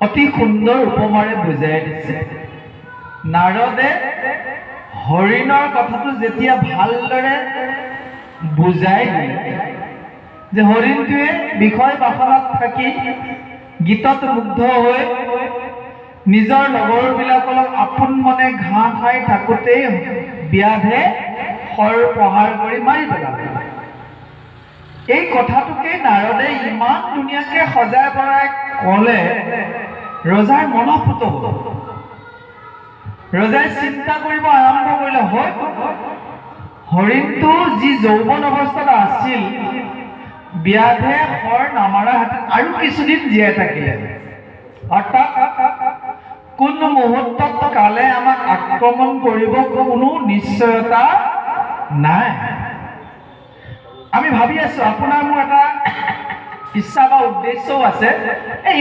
অতি সুন্দৰ উপমাৰে বুজাই দিছে। নাৰদে হৰিণৰ কথাটো যেতিয়া ভালদৰে বুজাই দিলে যে হৰিণটোৱে বিষয় বাসনাত থাকি গীতত মুগ্ধ হৈ নিজৰ লগৰবিলাকক আপোন মনে ঘাঁহ খাই থাকোঁতেই ব্যাধে শৰ প্ৰহাৰ কৰি মাৰি পেলালে। এই কথাটোকে নাৰদে ইমান ধুনীয়াকৈ সজাই পৰাই ক'লে, ৰজাৰ মনঃপুত হ'ল। ৰজাই চিন্তা কৰিব আৰম্ভ কৰিলে, হয় হৰিণটো যি যৌৱন অৱস্থাত আছিল, ব্যাধে শৰ নামাৰা হাতত আৰু কিছুদিন জীয়াই থাকিলে। অৰ্থাৎ কোন মুহূৰ্তত কালে আমাক আক্ৰমণ কৰিব কোনো নিশ্চয়তা নাই। আমি ভাবি আছো, আপোনাৰ মোৰ এটা ইচ্ছা বা উদ্দেশ্যও আছে,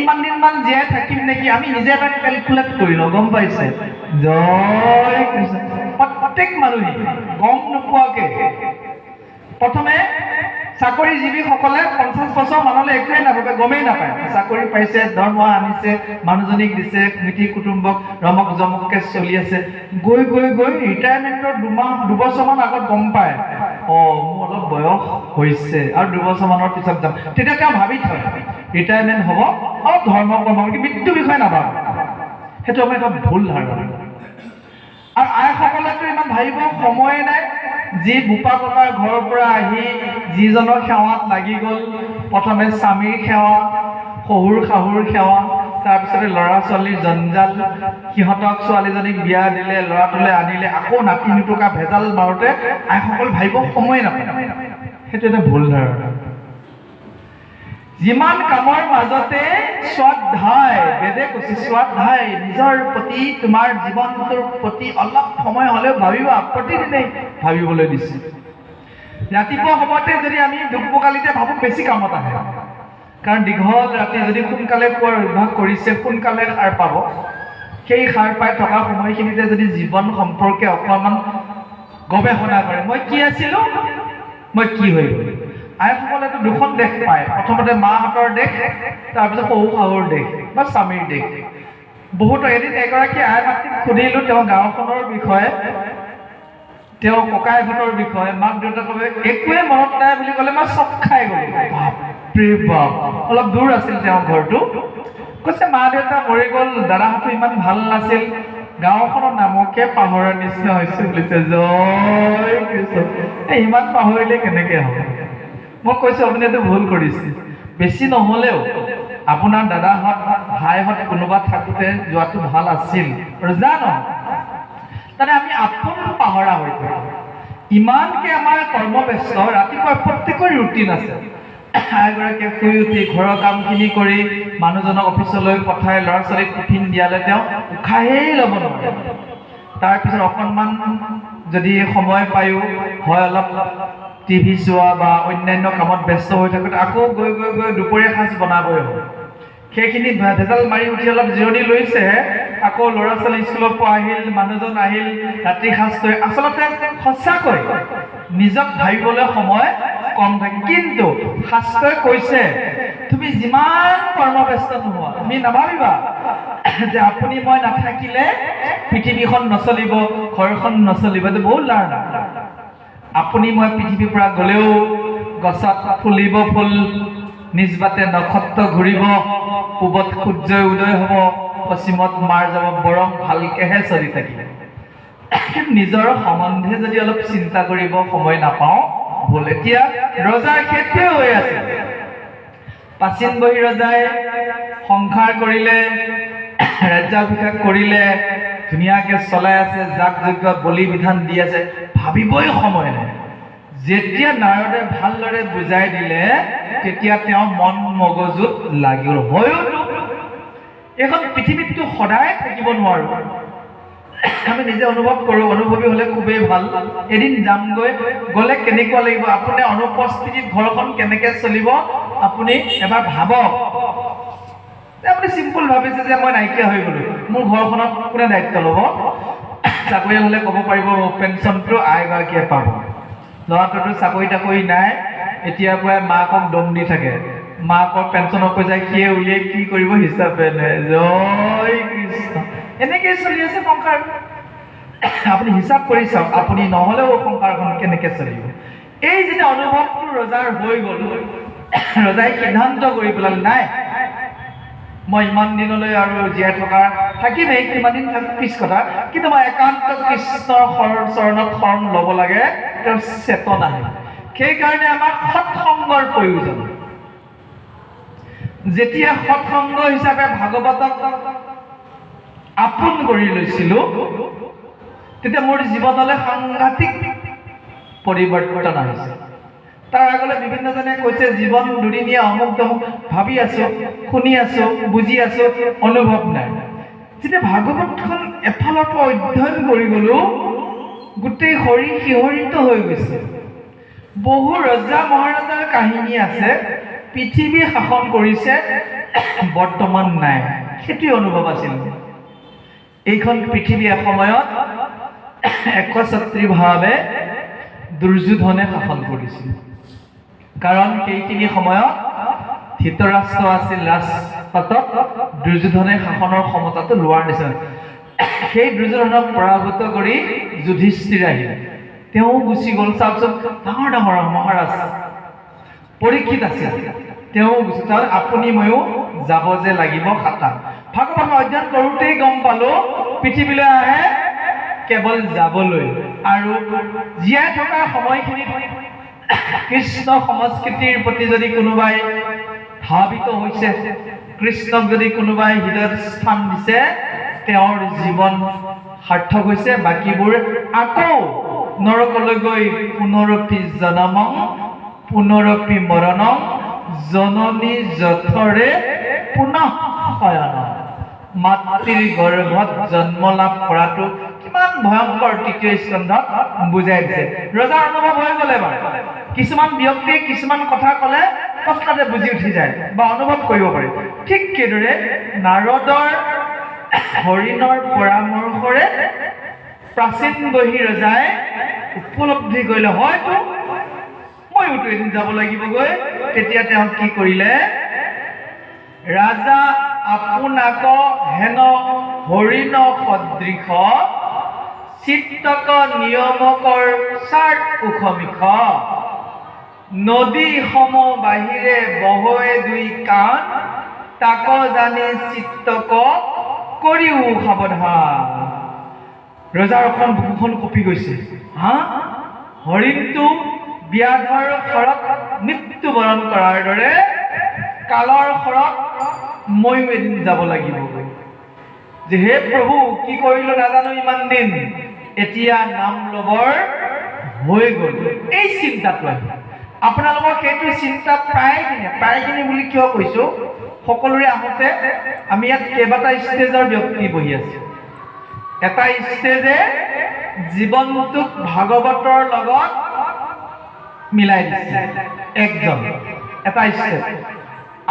ইমান দিনমান জীয়াই থাকিম নেকি, আমি নিজে এটা কেলকুলেট কৰি লওঁ, গম পাইছে? জয় কৃষ্ণ। প্ৰত্যেক মানুহে গম নোপোৱাকৈ প্ৰথমে চাকৰিজীৱীসকলে 50 বছৰ মানলৈ একোৱেই নাভাবে, গমেই নাপায়। চাকৰি পাইছে, দৰমহা আনিছে, মানুহজনীক দিছে, মিতিৰ কুটুম্বক ৰমক জমককৈ চলি আছে। গৈ গৈ গৈ ৰিটায়াৰমেণ্টৰ দুবছৰমান আগত গম পায়, মোৰ অলপ বয়স হৈছে আৰু 2 বছৰমানৰ পিছত যাম। তেতিয়া তেওঁ ভাবি থয় ৰিটায়াৰমেণ্ট হ'ব, অলপ ধৰ্ম কৰ্ম, মৃত্যুৰ বিষয়ে নাভাবে। সেইটো আমাৰ এটা ভুল ধাৰণা। আৰু আইসকলেতো ইমান ভাবিব সময়ে নাই। যি বোপা ককাৰ ঘৰৰ পৰা আহি যিজনৰ সেৱাত লাগি গ'ল, প্ৰথমে স্বামীৰ সেৱা, শহুৰ শাহুৰ সেৱা, তাৰপিছতে ল'ৰা ছোৱালীৰ জঞ্জাল, সিহঁতক ছোৱালীজনীক বিয়া দিলে, ল'ৰাটোলৈ আনিলে, আকৌ নাতি নুটুকা ভেজাল মাৰোঁতে আইসকল ভাবিব সময়ে নাপায়। সেইটো এটা ভুল ধাৰণা। যিমান কামৰ মাজতে স্বাধ্যায়, বেদে কৈছে স্বাধ্যায়, নিজৰ প্ৰতি, তোমাৰ জীৱনটোৰ প্ৰতি অলপ সময় হ'লেও ভাবিবা, প্ৰতিদিনেই ভাবিবলৈ দিছে। ৰাতিপুৱা সময়তে যদি আমি দুপকালিতে ভাবোঁ, বেছি কামত আহে। কাৰণ দীঘল ৰাতি যদি সোনকালে খোৱাৰ অভ্যাস কৰিছে, সোনকালে সাৰ পাব। সেই সাৰ পাই থকা সময়খিনিতে যদি জীৱন সম্পৰ্কে অকণমান গৱেষণা কৰে, মই কি আছিলোঁ, মই কি হৈ গ'লো। আইসকলেতো দুখন দেশ পায়, প্ৰথমতে মাহঁতৰ দেশ, তাৰপিছত শহু শাহুৰ দেশ বা স্বামীৰ দেশ। বহুত এদিন এগৰাকী আই মাতৃক সুধিলোঁ তেওঁ গাঁওখনৰ বিষয়ে, তেওঁ ককাইহঁতৰ বিষয়ে, মাক দেউতাকৰ একোৱে মনত নাই বুলি ক'লে, মই চক খাই গ'লো। বাপৰে বাপ, অলপ দূৰ আছিল তেওঁৰ ঘৰটো। কৈছে মা দেউতা মৰি গ'ল, দাদাহঁতো ইমান ভাল নাছিল, গাঁওখনৰ নামকে পাহৰাৰ নিচিনা হৈছে বুলিছে। জয় কৃষ্ণ। ইমান পাহৰিলে কেনেকৈ হ'ব? মই কৈছোঁ আপুনি এইটো ভুল কৰিছে। বেছি নহ'লেও আপোনাৰ দাদাহঁত ভাইহঁত কোনোবা থাকোঁতে যোৱাটো ভাল আছিল। ৰজা নহয়, তাতে আমি আপোন পাহৰা হৈ থাকোঁ। ইমানকৈ আমাৰ কৰ্মব্যস্ত, ৰাতিপুৱা প্ৰত্যেকৰ ৰুটিন আছে। আইগৰাকীয়ে শুই উঠি ঘৰৰ কামখিনি কৰি মানুহজনক অফিচলৈ পঠাই ল'ৰা ছোৱালীক টিফিন দিয়ালে তেওঁ উশাহেই ল'ব নোৱাৰে। তাৰপিছত অকণমান যদি সময় পায়ো হয় অলপ টিভি চোৱা বা অন্যান্য কামত ব্যস্ত হৈ থাকোঁতে আকৌ গৈ গৈ গৈ দুপৰীয়া সাঁজ বনাবই হ'ল। সেইখিনি ভেজাল মাৰি উঠি অলপ জিৰণি লৈছে, আকৌ ল'ৰা ছোৱালী স্কুলৰ পৰা আহিল, মানুহজন আহিল, ৰাতিৰ সাঁজটো। আচলতে সঁচাকৈ নিজক ভাবিবলৈ সময় কম থাকে। কিন্তু শাস্ত্ৰই কৈছে, তুমি যিমান কৰ্মব্যস্ত নোহোৱা, তুমি নাভাবিবা যে আপুনি মই নাথাকিলে পৃথিৱীখন নচলিব, ঘৰখন নচলিব। এইটো বহুত ধাৰণা। আপুনি মই পৃথিৱীৰ পৰা গ'লেও গছত ফুলিব ফুল, নিজ বাটে নক্ষত্ৰ ঘূৰিব, পূবত সূৰ্য উদয় হ'ব, পশ্চিমত মাৰ যাব, বৰং ভালকেহে চলি থাকিব। কিন্তু নিজৰ সম্বন্ধে যদি অলপ চিন্তা কৰিব সময় নাপাওঁ, ভুল। এতিয়া ৰজাৰ সেইটোৱে হৈ আছে। প্ৰাচীন বহি ৰজাই সংসাৰ কৰিলে, ৰাজ্যাভিষেক কৰিলে, ধুনীয়াকৈ চলাই আছে, যাগ যজ্ঞ বলি বিধান দি আছে, ভাবিবই সময় নাই। যেতিয়া নাৰদে ভালদৰে বুজাই দিলে, তেতিয়া তেওঁ মন মগজুত লাগিল। হয়তো এইখন পৃথিৱীততো সদায় থাকিব নোৱাৰোঁ, আমি নিজে অনুভৱ কৰোঁ। অনুভৱী হ'লে খুবেই ভাল। এদিন যামগৈ, গ'লে কেনেকুৱা লাগিব, আপুনি অনুপস্থিতিত ঘৰখন কেনেকৈ চলিব আপুনি এবাৰ ভাবক। আপুনি চিম্পুল ভাবিছে যে মই নাইকিয়া হৈ গ'লোঁ, মোৰ ঘৰখনত কোনে দায়িত্ব ল'ব? চাকৰিয়াল হ'লে ক'ব পাৰিব পেঞ্চনটো আইগৰাকীয়ে পাব। ল'ৰাটোতো চাকৰি তাকৰি নাই, এতিয়াৰ পৰাই মাকক দম দি থাকে, মাকৰ পেঞ্চনৰ পইচা সিয়ে উলিয়াই কি কৰিব হিচাপে নাই। জয় কৃষ্ণ। এনেকৈ চলি আছে সংসাৰ। আপুনি হিচাপ কৰি চাওক, আপুনি নহ'লেও সংসাৰখন কেনেকৈ চলিব। এই যেতিয়া অনুভৱটো ৰজাৰ হৈ গ'ল, ৰজাই সিদ্ধান্ত কৰি পেলালে, নাই মই ইমান দিনলৈ আৰু জীয়াই থাকিমেই, কিমান দিন পিছ কথা, কিন্তু মই একান্ত কৃষ্ণৰ চৰণত শৰণ ল'ব লাগে, তেওঁৰ চেতনা। সেইকাৰণে আমাৰ সৎসংগৰ প্ৰয়োজন। যেতিয়া সৎসংগ হিচাপে ভাগৱতক আপোন কৰি লৈছিলো, তেতিয়া মোৰ জীৱনলৈ সাংঘাতিক পৰিৱৰ্তন আহিছে। তাৰ আগলৈ বিভিন্নজনে কৈছে জীৱন দুদিনীয়া, অমুক তমুক, ভাবি আছো, শুনি আছো, বুজি আছো, অনুভৱ নাই। যেতিয়া ভাগৱতখন এফালৰ পৰা অধ্যয়ন কৰি গলো, গোটেই শৰীৰ শিহৰিত হৈ গৈছে। বহু ৰজা মহাৰজাৰ কাহিনী আছে, পৃথিৱী শাসন কৰিছে, বৰ্তমান নাই। সেইটোৱে অনুভৱ আছিল। এইখন পৃথিৱী এসময়ত একচ্ছত্ৰীভাৱে দুৰ্যোধনে শাসন কৰিছিল। কাৰণ সেইখিনি সময়ত ধৃতৰাষ্ট্ৰ আছিল ৰাজপাটত, দুৰ্যোধনে শাসনৰ ক্ষমতাটো লোৱাৰ নিচিনা। সেই দুৰ্যোধনক পৰাভূত কৰি যুধিষ্ঠিৰ আহিল, তেওঁ গুচি গ'ল। চাওকচোন, ডাঙৰ ডাঙৰ মহাৰাজ পৰীক্ষিত আছিল, তেওঁ গুচি গ'ল। আপুনি ময়ো যাব যে লাগিব খাটা। ভাগৱত অধ্যয়ন কৰোঁতেই গম পালো, পৃথিৱীলৈ আহে কেৱল যাবলৈ, আৰু জীয়াই থকাৰ সময়খিনিত কৃষ্ণ সংস্কৃতিৰ প্ৰতি যদি কোনোবাই ধাবিত হৈছে, কৃষ্ণক যদি কোনোবাই হৃদয়ত স্থান দিছে, তেওঁৰ জীৱন সাৰ্থক হৈছে। বাকীবোৰ আকৌ নৰকলৈ গৈ পুনৰপি জনমং পুনৰপি মৰণং জননী যথৰে পুনঃ শয়নম। মাতৃৰ গৰ্ভত জন্ম লাভ কৰাটো কিমান ভয়ংকৰ, তৃতীয় স্কন্ধত বুজাই দিছে। ৰজাৰ অনুভৱ হৈ গ'ল এবাৰ। কিছুমান ব্যক্তিয়ে কিছুমান কথা ক'লে তৎক্ষণাতে বুজি উঠি যায় বা অনুভৱ কৰিব পাৰে। ঠিক সেইদৰে নাৰদৰ হৰিণৰ পৰামৰ্শৰে প্ৰাচীন বহি ৰজাই উপলব্ধি কৰিলে, হয়তো মইওতো এদিন যাব লাগিবগৈ। তেতিয়া তেওঁ কি কৰিলে, ৰাজা আপোনাক হেন হৰিণ সদৃশ চিত্তক নিয়মকৰ চাৰ উখমিখ নদী সম বাহিৰে বহয়ে দুই কাণ তাক জানি চিত্তক কৰিও সাৱধান। ৰজাৰ অকণ বুকুখন কঁপি গৈছে। হৰিণটো ব্যাধৰ খৰত মৃত্যুবৰণ কৰাৰ দৰে কালৰ খৰত ময়ো এদিন যাব লাগিব। যে হে প্ৰভু, কি কৰিলো নাজানো ইমান দিন, এতিয়া নাম ল'বৰ হৈ গ'ল। এই চিন্তাটো আহিল আপোনালোকৰ। সেইটো চিন্তা প্ৰায়খিনি বুলি কিয় কৈছো, সকলোৰে আহোঁতে আমি ইয়াত কেইবাটা ষ্টেজৰ ব্যক্তি বহি আছো। এটা ষ্টেজে জীৱনটোক ভাগৱতৰ লগত মিলাই দিছে, একজন এটা ষ্টেপ।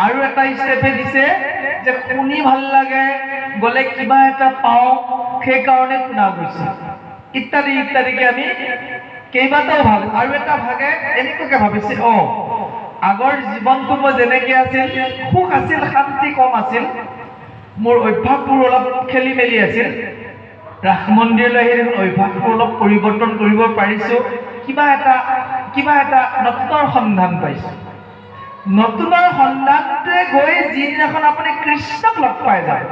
আৰু এটা ষ্টেপে দিছে যে শুনি ভাল লাগে, গ'লে কিবা এটা পাওঁ, সেইকাৰণে শুনা গৈছে, ইত্যাদি ইত্যাদিকে আমি কেইবাটাও ভাগ। আৰু এটা ভাগে এনেকুৱাকে ভাবিছে, আগৰ জীৱনটো মই যেনেকৈ আছিল, সুখ আছিল, শান্তি কম আছিল, মোৰ অভ্যাসবোৰ অলপ খেলি মেলি আছিল, ৰাস মন্দিৰলৈ আহি দেখোন অভ্যাসবোৰ অলপ পৰিৱৰ্তন কৰিব পাৰিছোঁ, কিবা এটা নতুনৰ সন্ধান পাইছোঁ। নতুনৰ সন্ধানটোৱে গৈ যিদিনাখন আপুনি কৃষ্ণক লগ পাই যায়,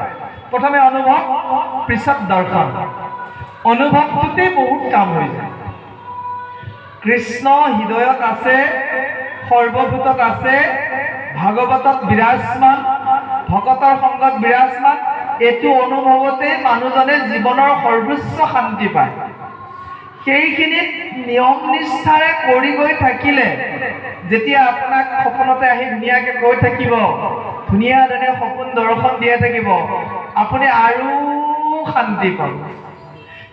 প্ৰথমে অনুভৱ, পিছত দৰ্শন। অনুভৱটোতেই বহুত কাম হৈ যায়। কৃষ্ণ হৃদয়ত আছে, সৰ্বভূতত আছে, ভাগৱতত বিৰাজমান, ভকতৰ সংগত বিৰাজমান। এইটো অনুভৱতে মানুহজনে জীৱনৰ সৰ্বোচ্চ শান্তি পায়। সেইখিনিত নিয়ম নিষ্ঠাৰে কৰি গৈ থাকিলে, যেতিয়া আপোনাক সপোনতে আহি ধুনীয়াকৈ কৈ থাকিব, ধুনীয়া ধুনীয়া সপোন দৰ্শন দিয়ে থাকিব, আপুনি আৰু শান্তি পাব।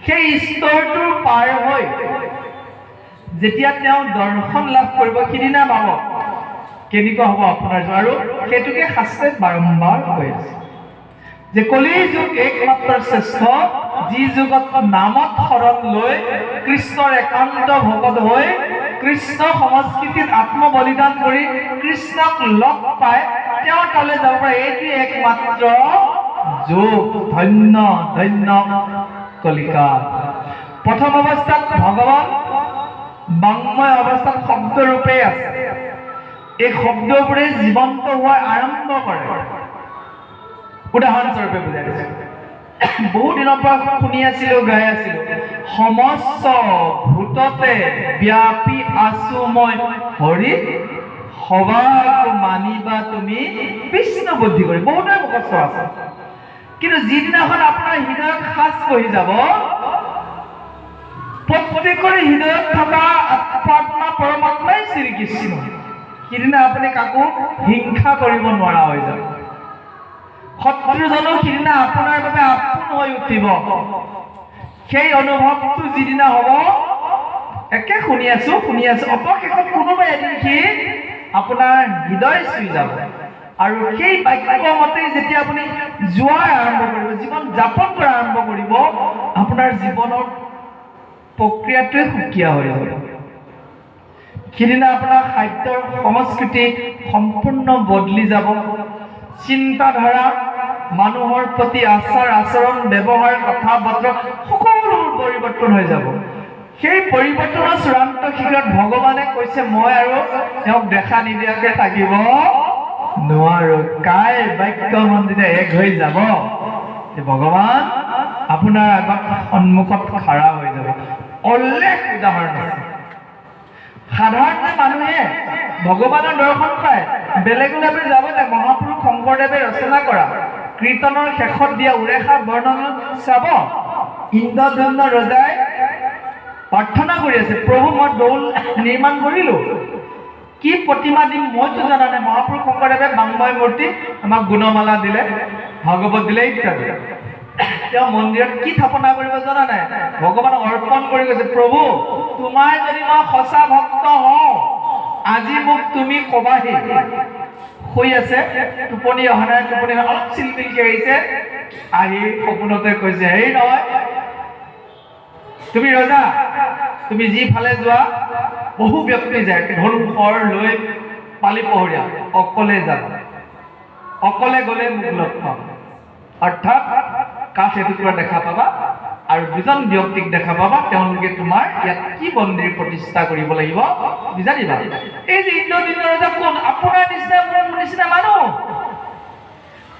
সেই স্তৰটোৰ পাৰ হৈ যেতিয়া তেওঁ দৰ্শন লাভ কৰিব, সিদিনা পাব কেনেকুৱা হ'ব আপোনাৰ। আৰু সেইটোকে শাস্ত্ৰত বাৰম্বাৰ কৈ আছে যে কলিৰ যুগ একমাত্ৰ শ্ৰেষ্ঠ, যি যুগত নামত শৰণ লৈ কৃষ্ণৰ একান্ত ভকত হৈ কৃষ্ণ সংস্কৃতিত আত্মবলিদান কৰি কৃষ্ণক লগ পায় তেওঁ তালৈ যাব পাৰে। এইটো একমাত্ৰ যোগ। ধন্য ধন্য কলিকা। প্ৰথম অৱস্থাত ভগৱান বাংময় অৱস্থাত শব্দৰূপে আছে। এই শব্দবোৰে জীৱন্ত হোৱা আৰম্ভ কৰে। উদাহৰণস্বৰূপে বুজাই দিছে, বহু দিনৰ পৰা শুনি আছিলো, গাই আছিলো, সমস্ত ভূততে ব্যাপী আছো মই হৰি, সবাক মানিবা তুমি বিষ্ণু বুদ্ধি কৰি। বহুতৰে মুখস্থ আছে, কিন্তু যিদিনাখন আপোনাৰ হৃদয়ত সাজ বহি যাব, প্ৰত্যেকৰে হৃদয়ত থকা আত্মা পৰমাত্মাই শ্ৰীকৃষ্ণ, সিদিনা আপুনি কাকো হিংসা কৰিব নোৱাৰা হৈ যাব। শত্ৰুজনো সিদিনা আপোনাৰ বাবে আপোন হৈ উঠিব। সেই অনুভৱটো যিদিনা হ'ব, একে শুনি আছো অৱশেষত কোনোবাই এদিন সি আপোনাৰ হৃদয় চুই যাব। আৰু সেই বাক্যমতে যেতিয়া আপুনি যোৱা আৰম্ভ কৰিব, জীৱন যাপন কৰা আৰম্ভ কৰিব, আপোনাৰ জীৱনৰ প্ৰক্ৰিয়াটোৱে সুকীয়া হৈ যাব। সিদিনা আপোনাৰ খাদ্যৰ সংস্কৃতি সম্পূৰ্ণ বদলি যাব। চিন্তাধাৰা, মানুহৰ প্ৰতি আচাৰ আচৰণ, ব্যৱহাৰ, কথা বতৰা সকলোবোৰ পৰিৱৰ্তন হৈ যাব। সেই পৰিৱৰ্তনৰ চূড়ান্ত শিখৰত ভগৱানে কৈছে, মই আৰু তেওঁক দেখা নিদিয়াকে থাকিব নোৱাৰো। কাই বাক্য মন্দিৰে এক হৈ যাব, ভগৱান আপোনাৰ আগত সন্মুখত খাৰা হৈ যাব। অলেখ উদাহৰণ আছে। সাধাৰণতে মানুহে ভগৱানৰ দৰ্শন পায়, বেলেগলৈ আপুনি যাব নাই। মহাপুৰুষ শংকৰদেৱে ৰচনা কৰা কীৰ্তনৰ শেষত দিয়া উৰেষা বৰ্ণনা চাব, ইন্দ্ৰধন্য ৰজাই প্ৰাৰ্থনা কৰি আছে, প্ৰভু মই দৌল নিৰ্মাণ কৰিলো, কি প্ৰতিমা দিম মইতো জানা নাই। মহাপুৰুষ শংকৰদেৱে বাংময় মূৰ্তি আমাক গুণমালা দিলে, ভাগৱত দিলে ইত্যাদি। তেওঁ মন্দিৰত কি স্থাপনা কৰিব জনা নাই, ভগৱানক অৰ্পণ কৰি গৈছে, প্ৰভু তোমাৰ যদি মই সঁচা ভক্ত হওঁ, আজি মোক তুমি কবাহি। শুই আছে, টোপনি অহা নাই, টোপনি অলপ চিলমিলকে আহিছে, আহি সপোনতে কৈছে, হেৰি নহয় তুমি ৰজা, তুমি যিফালে যোৱা বহু ব্যক্তি যায়, ধনুষৰ লৈ পালি পহৰীয়া, অকলে যাবা, অকলে গ'লে মোক লগ পাম। অৰ্থাৎ কাঠ এটুকুৰা দেখা পাবা আৰু দুজন ব্যক্তিক দেখা পাবা, তেওঁলোকে তোমাৰ ইয়াত কি মন্দিৰ প্ৰতিষ্ঠা কৰিব লাগিব জানিবা। এই যে ইন্দ্ৰদিন্য ৰজা কোন? আপোনাৰ নিচিনা মোৰ নিচিনা মানুহ,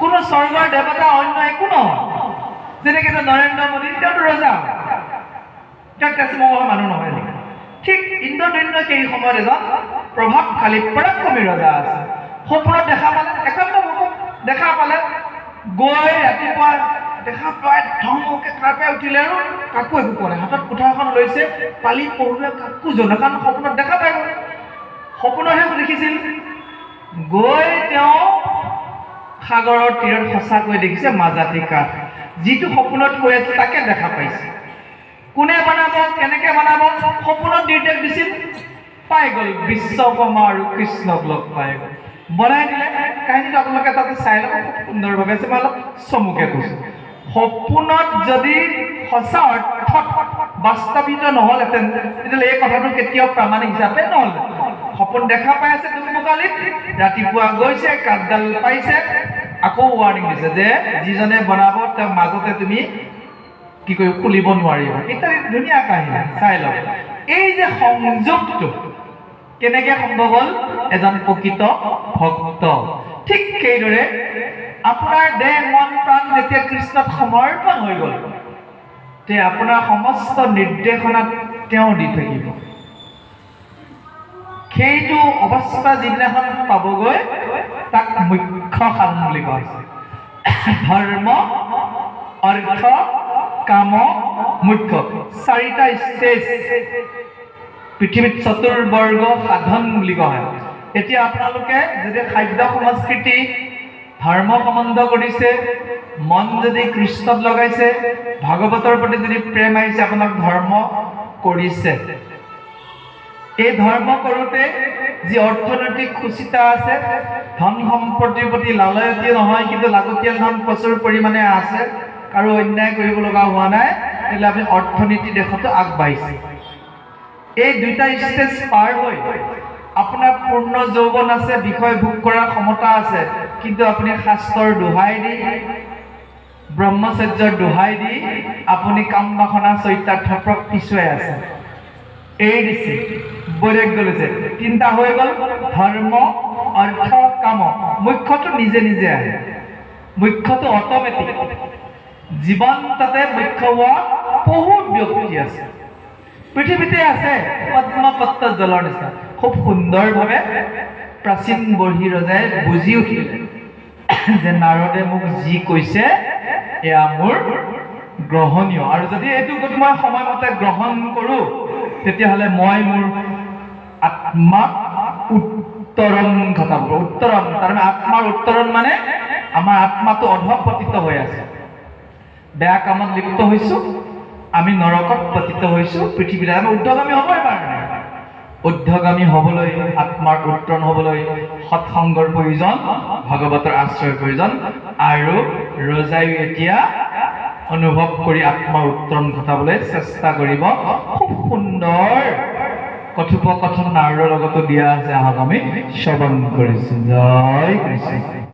কোনো স্বৰ্গৰ দেৱতা অন্য একো নহয়। যেনেকে নৰেন্দ্ৰ মোদী, তেওঁতো ৰজা, তেওঁ তেজমহলৰ মানুহ নহয়। ঠিক ইন্দ্ৰদিন্য সেই সময়ত এজন প্ৰভাৱশালী পৰাক্ৰমী ৰজা আছে। সপোনত দেখা পালে, একান্ত দেখা পালে, গৈ ৰাতিপুৱা দেখা পাই ধমকে তাৰ পৰা উঠিলে আৰু কাকো একো কোৱা নাই। হাতত কুঠাৰখন লৈছে, পালি পহৰীয়া কাকো জনা, কাৰণ সপোনত দেখা পাই গ'ল, সপোনতহে দেখিছিল। গৈ তেওঁ সাগৰৰ তীৰত সঁচাকৈ দেখিছে মাজাতি কাঠ, যিটো সপোনত কৈ আছে তাকে দেখা পাইছে। কোনে বনাব, কেনেকে বনাব, সপোনত নিৰ্দেশ দিছিল, পাই গ'ল। বিশ্বকৰ্মা আৰু কৃষ্ণক লগ পাই গ'ল, বনাই দিলে। কাহিনীটো আপোনালোকে তাতে চাই ল'ব, খুব সুন্দৰভাৱে আছে। মই অলপ চমুকে কৈছোঁ, সপোনত যদি সঁচা অৰ্থত বাস্তৱিত নহ'লহেঁতেন, তেতিয়াহ'লে এই কথাটো কেতিয়াও প্ৰামাণিক হিচাপে নহ'ল। সপোন দেখা পাই আছে দুকমুকালিত, ৰাতিপুৱা গৈছে, কাঠডাল পাইছে, আকৌ ৱাৰ্ণিং দিছে যে যিজনে বনাব তেওঁ মাজতে তুমি কি কৰিব, খুলিব নোৱাৰিবা। ইত্যাদি ধুনীয়া কাহিনী চাই লওক। এই যে সংযোগটো কেনেকে সম্ভৱ হ'ল, এজন প্ৰকৃত ভক্ত। ঠিক সেইদৰে আপোনাৰ দেহ মন প্ৰাণ যেতিয়া কৃষ্ণত সমৰ্পণ হৈ গ'ল, তে আপোনাৰ সমস্ত নিৰ্দেশনা তেওঁ দি থাকিব। সেইটো অৱস্থা যিদিনাখন পাবগৈ, তাক মুখ্য সাধন বুলি কোৱা হৈছে। ধৰ্ম, অৰ্থ, কাম, মুখ্য, চাৰিটা ষ্টেজ পৃথিৱীত চতুৰ্বৰ্গ সাধন বুলি কোৱা হয়। এতিয়া আপোনালোকে যদি খাদ্য সংস্কৃতি ধৰ্ম সম্বন্ধ কৰিছে, মন যদি কৃষ্ণত লগাইছে, ভাগৱতৰ প্ৰতি যদি প্ৰেম আহিছে, আপোনাক ধৰ্ম কৰিছে। এই ধৰ্ম কৰোঁতে যি অৰ্থনৈতিক খুচিতা আছে, ধন সম্পত্তিৰ প্ৰতি লালয়তী নহয়, কিন্তু লাগতিয়াল ধন প্ৰচুৰ পৰিমাণে আছে, কাৰো অন্যায় কৰিব লগা হোৱা নাই, তেতিয়াহ'লে আপুনি অৰ্থনীতি দেশতো আগবাঢ়িছে। এই দুইটা ষ্টেজ পাৰ হৈ আপোনাৰ পূৰ্ণ যৌৱন আছে, বিষয় ভোগ কৰাৰ ক্ষমতা আছে, কিন্তু আপুনি শাস্ত্ৰৰ দোহাই দি, ব্ৰহ্মচৰ্যৰ দোহাই দি আপুনি কাম বাসনা চৰিতাৰ্থক পিছুৱাই আছে, এৰি দিছে, বৈৰাগ্য লৈছে। তিনিটা হৈ গ'ল, ধৰ্ম, অৰ্থ, কাম। মুখ্যটো নিজে নিজে আহে, মুখ্যটো অট'মেটিক। জীৱন তাতে মুখ্য হোৱা বহুত ব্যক্তি আছে, পৃথিৱীতে আছে। পদ্মপত্ৰ জলৰ নিচিনা খুব সুন্দৰভাৱে প্ৰাচীন বৰ্হি ৰজাই বুজি উঠিলে যে নাৰদে মোক যি কৈছে এয়া মোৰ গ্ৰহণীয়, আৰু যদি এইটো মই সময়মতে গ্ৰহণ কৰোঁ তেতিয়াহ'লে মই মোৰ আত্মাক উত্তৰণ ঘটাব। উত্তৰণ তাৰমানে আত্মাৰ উত্তৰণ মানে আমাৰ আত্মাটো অধঃপতিত হৈ আছে, বেয়া কামত লিপ্ত হৈছোঁ, আমি নৰকত পতিত হৈছোঁ। পৃথিৱীত আমি ঊৰ্ধ্বগামী হ'বই পৰা নাই। ঊৰ্ধ্বগামী হ'বলৈ, আত্মাৰ উত্তৰণ হ'বলৈ সৎসংগৰ প্ৰয়োজন, ভাগৱতৰ আশ্ৰয়ৰ প্ৰয়োজন। আৰু ৰজাইও এতিয়া অনুভৱ কৰি আত্মাৰ উত্তৰণ ঘটাবলৈ চেষ্টা কৰিব। খুব সুন্দৰ কথোপকথন নাৰদৰ লগতো দিয়া আছে, আহক আমি শ্ৰৱণ কৰিছোঁ। জয় কৃষ্ণ।